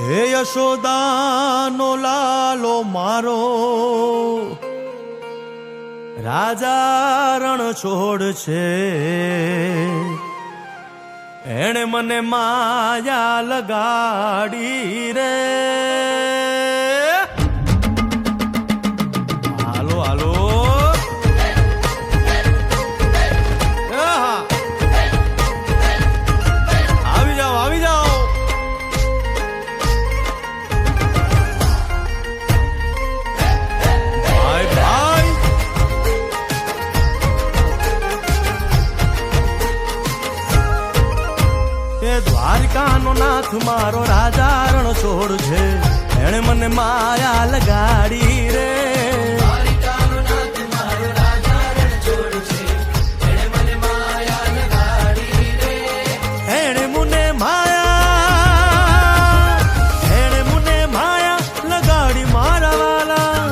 હે યશોદાનો લાલો મારો, રાજા રણ છોડ છે. એણે મને માયા લગાડી રે. હાલો હાલો આવી જાઓ આવી જાઓ. ભાઈ ભાઈ એ દ્વારકાનો નાથ મારો રાજા રણ છોડ છે. એણે મને માયા લગાડી રે. એણે મને માયા લગાડી મારા વાલા.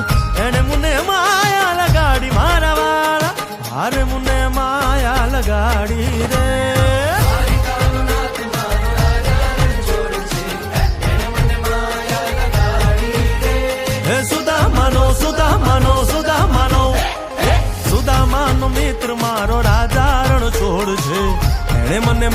એણે મને માયા લગાડી મારા વાલા. હારે મને માયા લગાડી રે. સુદામાનો મિત્ર મારો રાજા રણ છોડ છે. એણે મને